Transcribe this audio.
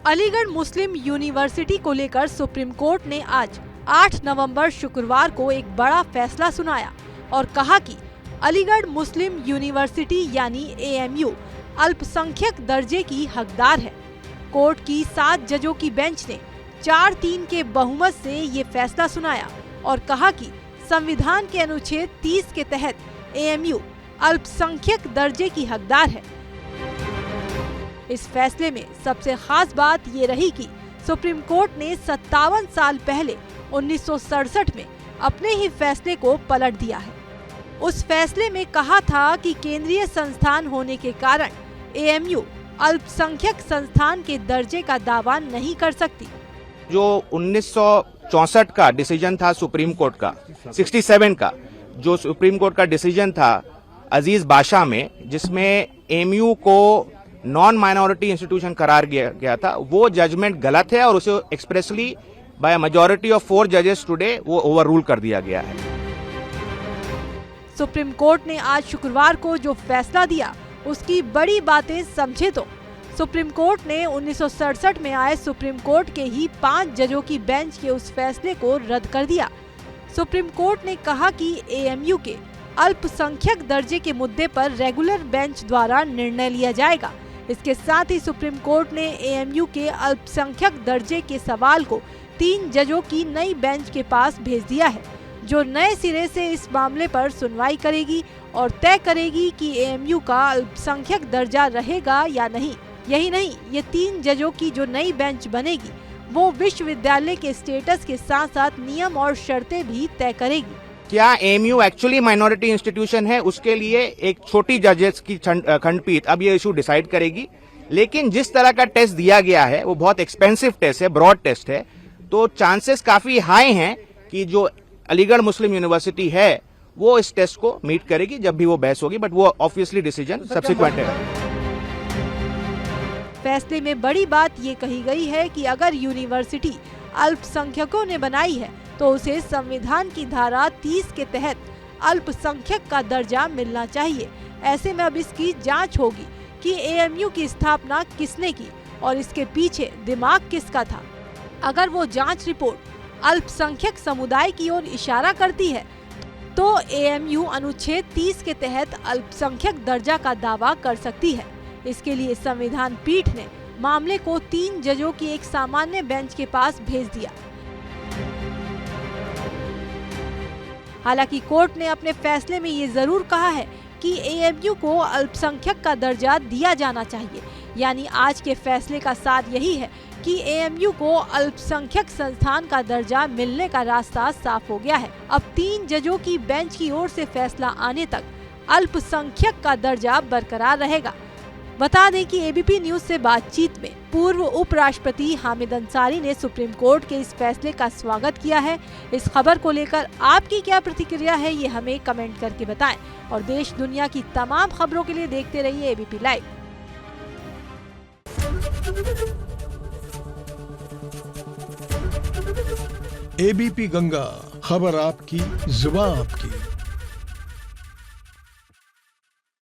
अलीगढ़ मुस्लिम university को लेकर supreme court ने आज 8 नवंबर शुक्रवार को एक बड़ा फैसला सुनाया और कहा कि अलीगढ़ मुस्लिम यूनिवर्सिटी यानी AMU अल्पसंख्यक दर्जे की हकदार है। कोर्ट की 7 जजों की बेंच ने 4-3 के बहुमत से ये फैसला सुनाया और कहा कि संविधान के अनुच्छेद 30 के तहत AMU अल्पसंख्यक दर्जे की हकदार है। इस फैसले में सबसे खास बात ये रही कि सुप्रीम कोर्ट ने 57 साल पहले 1967 में अपने ही फैसले को पलट दिया है। उस फैसले में कहा था कि केंद्रीय संस्थान होने के कारण AMU अल्पसंख्यक संस्थान के दर्जे का दावा नहीं कर सकती। जो 1964 का डिसीजन था सुप्रीम कोर्ट का, 67 का जो सुप्रीम कोर्ट का डिसीजन था अजीज बादशाह में, जिसमें AMU को नॉन माइनॉरिटी इंस्टीट्यूशन करार गया था, वो जजमेंट गलत है और उसे एक्सप्रेसली बाय मेजॉरिटी ऑफ 4 जजेस टुडे वो ओवररूल कर दिया गया है। सुप्रीम कोर्ट ने आज शुक्रवार को जो फैसला दिया उसकी बड़ी बातें समझे तो सुप्रीम कोर्ट ने 1967 में आए सुप्रीम कोर्ट के ही 5 जजों की बेंच के उस फैसले को रद्द कर दिया। सुप्रीम कोर्ट ने कहा कि AMU के अल्पसंख्यक दर्जे के मुद्दे पर रेगुलर बेंच द्वारा निर्णय लिया जाएगा। इसके साथ ही सुप्रीम कोर्ट ने AMU के अल्पसंख्यक दर्जे के सवाल को 3 जजों की नई बेंच के पास भेज दिया है, जो नए सिरे से इस मामले पर सुनवाई करेगी और तय करेगी कि AMU का अल्पसंख्यक दर्जा रहेगा या नहीं। यही नहीं, ये 3 जजों की जो नई बेंच बनेगी वो विश्वविद्यालय के स्टेटस के साथ साथ नियम और शर्तें भी तय करेगी। क्या AMU एक्चुअली माइनॉरिटी इंस्टीट्यूशन है, उसके लिए एक छोटी जजेस की खंडपीठ अब ये इशू डिसाइड करेगी। लेकिन जिस तरह का टेस्ट दिया गया है वो बहुत एक्सपेंसिव टेस्ट है, ब्रॉड टेस्ट है, तो चांसेस काफी हाई हैं कि जो अलीगढ़ मुस्लिम यूनिवर्सिटी है वो इस टेस्ट को मीट करेगी जब भी वो बहस होगी, बट वो ऑब्वियसली डिसीजन सब्सिक्वेंट है। फैसले में बड़ी बात ये कही गई है कि अगर यूनिवर्सिटी अल्पसंख्यकों ने बनाई है तो उसे संविधान की धारा 30 के तहत अल्पसंख्यक का दर्जा मिलना चाहिए। ऐसे में अब इसकी जांच होगी कि AMU की स्थापना किसने की और इसके पीछे दिमाग किसका था। अगर वो जांच रिपोर्ट अल्पसंख्यक समुदाय की ओर इशारा करती है तो AMU अनुच्छेद 30 के तहत अल्पसंख्यक दर्जा का दावा कर सकती है। इसके लिए संविधान पीठ ने मामले को 3 जजों की एक सामान्य बेंच के पास भेज दिया। हालांकि कोर्ट ने अपने फैसले में ये जरूर कहा है कि AMU को अल्पसंख्यक का दर्जा दिया जाना चाहिए। यानी आज के फैसले का सार यही है कि AMU को अल्पसंख्यक संस्थान का दर्जा मिलने का रास्ता साफ हो गया है। अब 3 जजों की बेंच की ओर से फैसला आने तक अल्पसंख्यक का दर्जा बरकरार रहेगा। बता दें कि ABP न्यूज से बातचीत में पूर्व उपराष्ट्रपति हामिद अंसारी ने सुप्रीम कोर्ट के इस फैसले का स्वागत किया है। इस खबर को लेकर आपकी क्या प्रतिक्रिया है, ये हमें कमेंट करके बताएं और देश दुनिया की तमाम खबरों के लिए देखते रहिए ABP लाइव। ABP गंगा, खबर आपकी, जुबान आपकी।